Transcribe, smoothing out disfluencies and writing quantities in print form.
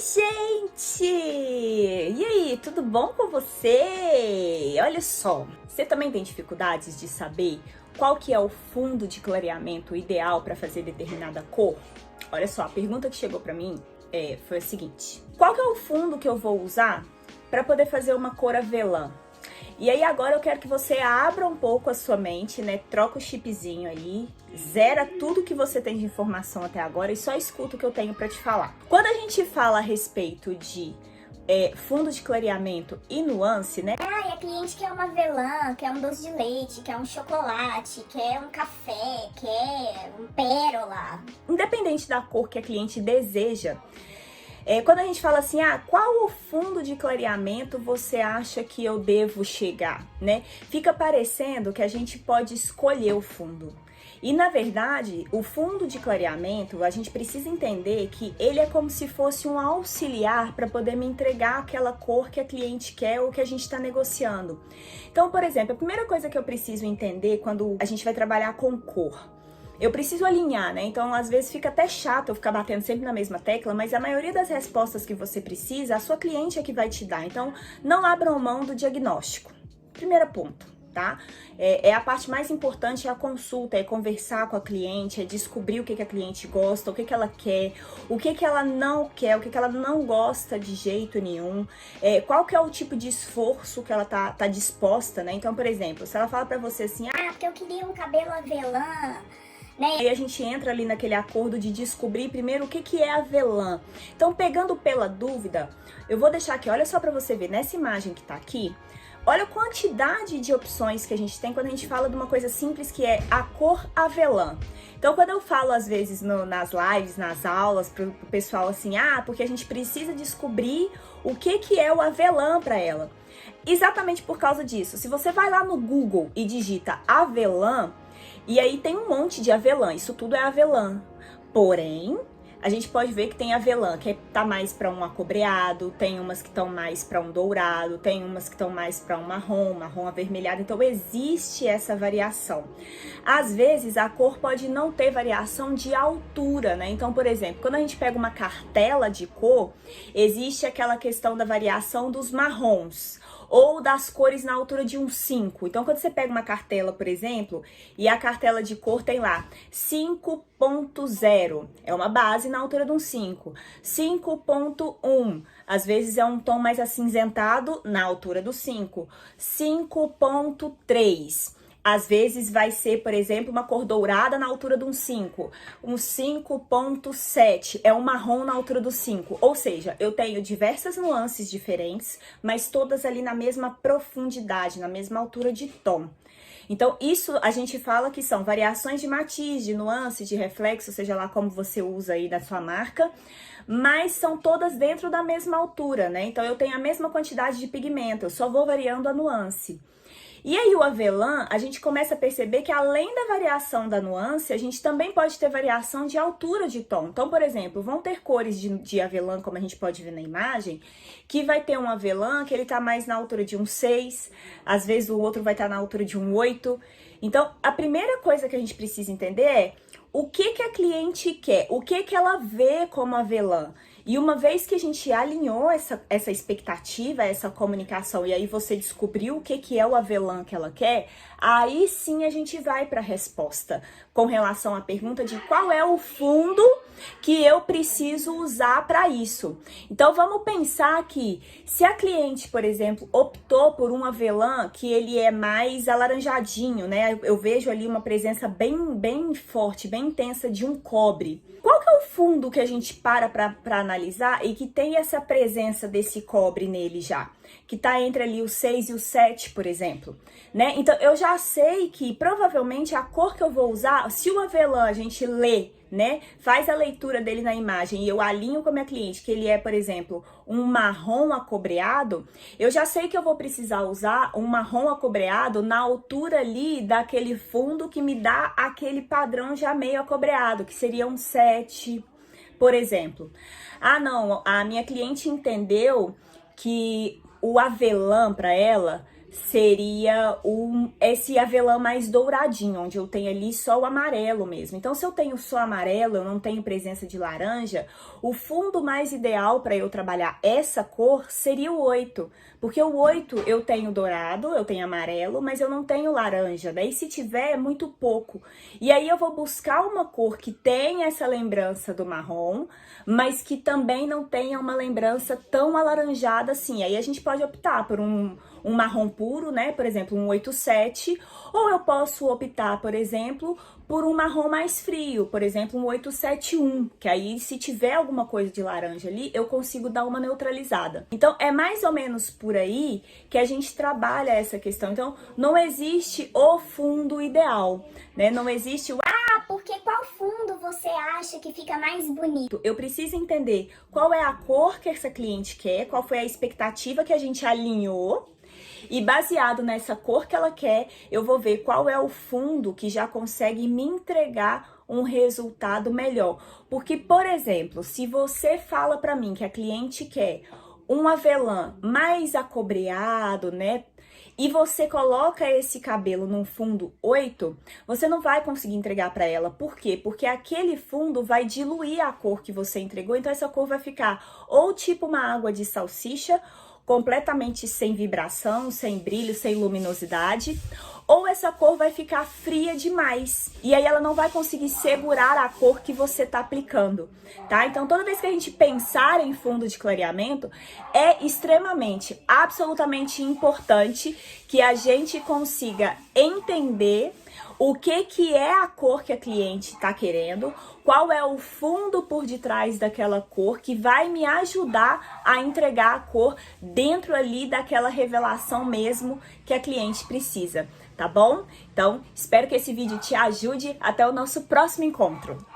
gente! E aí, tudo bom com você? Olha só, você também tem dificuldades de saber qual que é o fundo de clareamento ideal para fazer determinada cor? Olha só, a pergunta que chegou para mim foi a seguinte: qual que é o fundo que eu vou usar para poder fazer uma cor avelã? E aí agora eu quero que você abra um pouco a sua mente, né? Troca o chipzinho aí, zera tudo que você tem de informação até agora e só escuta o que eu tenho para te falar. Quando a gente fala a respeito de fundo de clareamento e nuance, né? A cliente quer uma avelã, quer um doce de leite, quer um chocolate, quer um café, quer um pérola. Independente da cor que a cliente deseja, quando a gente fala assim, qual o fundo de clareamento você acha que eu devo chegar, né? Fica parecendo que a gente pode escolher o fundo. E na verdade, o fundo de clareamento, a gente precisa entender que ele é como se fosse um auxiliar para poder me entregar aquela cor que a cliente quer ou que a gente está negociando. Então, por exemplo, a primeira coisa que eu preciso entender quando a gente vai trabalhar com cor, eu preciso alinhar, né? Então, às vezes fica até chato eu ficar batendo sempre na mesma tecla, mas a maioria das respostas que você precisa, a sua cliente é que vai te dar. Então, não abram mão do diagnóstico. Primeiro ponto, tá? A parte mais importante é a consulta, é conversar com a cliente, é descobrir o que a cliente gosta, o que ela quer, o que ela não quer, o que ela não gosta de jeito nenhum, qual que é o tipo de esforço que ela tá disposta, né? Então, por exemplo, se ela fala pra você assim, porque eu queria um cabelo avelã, né? E a gente entra ali naquele acordo de descobrir primeiro o que é avelã. Então, pegando pela dúvida, eu vou deixar aqui, olha só pra você ver, nessa imagem que tá aqui, olha a quantidade de opções que a gente tem quando a gente fala de uma coisa simples que é a cor avelã. Então, quando eu falo às vezes nas lives, nas aulas, pro pessoal assim, porque a gente precisa descobrir o que é o avelã pra ela. Exatamente por causa disso. Se você vai lá no Google e digita avelã, e aí tem um monte de avelã, isso tudo é avelã. Porém, a gente pode ver que tem avelã que tá mais para um acobreado, tem umas que estão mais para um dourado, tem umas que estão mais para um marrom avermelhado. Então existe essa variação. Às vezes a cor pode não ter variação de altura, né? Então, por exemplo, quando a gente pega uma cartela de cor, existe aquela questão da variação dos marrons ou das cores na altura de um 5. Então, quando você pega uma cartela, por exemplo, e a cartela de cor tem lá 5.0, é uma base na altura de um 5. 5.1, às vezes é um tom mais acinzentado na altura do 5. 5.3. Às vezes vai ser, por exemplo, uma cor dourada na altura de um 5. Um 5.7 é um marrom na altura do 5. Ou seja, eu tenho diversas nuances diferentes, mas todas ali na mesma profundidade, na mesma altura de tom. Então, isso a gente fala que são variações de matiz, de nuance, de reflexo, seja lá como você usa aí da sua marca, mas são todas dentro da mesma altura, né? Então, eu tenho a mesma quantidade de pigmento, eu só vou variando a nuance. E aí o avelã, a gente começa a perceber que além da variação da nuance, a gente também pode ter variação de altura de tom. Então, por exemplo, vão ter cores de avelã, como a gente pode ver na imagem, que vai ter um avelã que ele tá mais na altura de um 6, às vezes o outro vai estar na altura de um 8. Então, a primeira coisa que a gente precisa entender é o que a cliente quer, o que ela vê como avelã. E uma vez que a gente alinhou essa expectativa, essa comunicação, e aí você descobriu o que é o avelã que ela quer, aí sim a gente vai para a resposta com relação à pergunta de qual é o fundo que eu preciso usar para isso. Então vamos pensar que se a cliente, por exemplo, optou por um avelã que ele é mais alaranjadinho, né? Eu vejo ali uma presença bem forte, bem intensa de um cobre. Qual que é o fundo que a gente para analisar e que tem essa presença desse cobre nele já? Que tá entre ali o 6 e o 7, por exemplo, né? Então, eu já sei que provavelmente a cor que eu vou usar, se o avelã a gente lê, né? Faz a leitura dele na imagem e eu alinho com a minha cliente que ele é, por exemplo, um marrom acobreado, eu já sei que eu vou precisar usar um marrom acobreado na altura ali daquele fundo que me dá aquele padrão já meio acobreado, que seria um 7, por exemplo. Não, a minha cliente entendeu que o avelã para ela seria esse avelã mais douradinho, onde eu tenho ali só o amarelo mesmo. Então, se eu tenho só amarelo, eu não tenho presença de laranja, o fundo mais ideal para eu trabalhar essa cor seria o 8. Porque o 8 eu tenho dourado, eu tenho amarelo, mas eu não tenho laranja. Daí, se tiver, é muito pouco. E aí, eu vou buscar uma cor que tenha essa lembrança do marrom, mas que também não tenha uma lembrança tão alaranjada assim. Aí, a gente pode optar por um marrom puro, né? Por exemplo, um 87, ou eu posso optar, por exemplo, por um marrom mais frio, por exemplo, um 871, que aí se tiver alguma coisa de laranja ali, eu consigo dar uma neutralizada. Então, é mais ou menos por aí que a gente trabalha essa questão. Então, não existe o fundo ideal, né? Não existe o porque qual fundo você acha que fica mais bonito? eu preciso entender qual é a cor que essa cliente quer, qual foi a expectativa que a gente alinhou. E baseado nessa cor que ela quer, eu vou ver qual é o fundo que já consegue me entregar um resultado melhor. Porque, por exemplo, se você fala para mim que a cliente quer um avelã mais acobreado, né? E você coloca esse cabelo num fundo 8, você não vai conseguir entregar para ela. Por quê? Porque aquele fundo vai diluir a cor que você entregou, então essa cor vai ficar ou tipo uma água de salsicha, completamente sem vibração, sem brilho, sem luminosidade, ou essa cor vai ficar fria demais e aí ela não vai conseguir segurar a cor que você tá aplicando, tá? Então toda vez que a gente pensar em fundo de clareamento, é extremamente, absolutamente importante que a gente consiga entender o que é a cor que a cliente está querendo, qual é o fundo por detrás daquela cor que vai me ajudar a entregar a cor dentro ali daquela revelação mesmo que a cliente precisa, tá bom? Então, espero que esse vídeo te ajude. Até o nosso próximo encontro.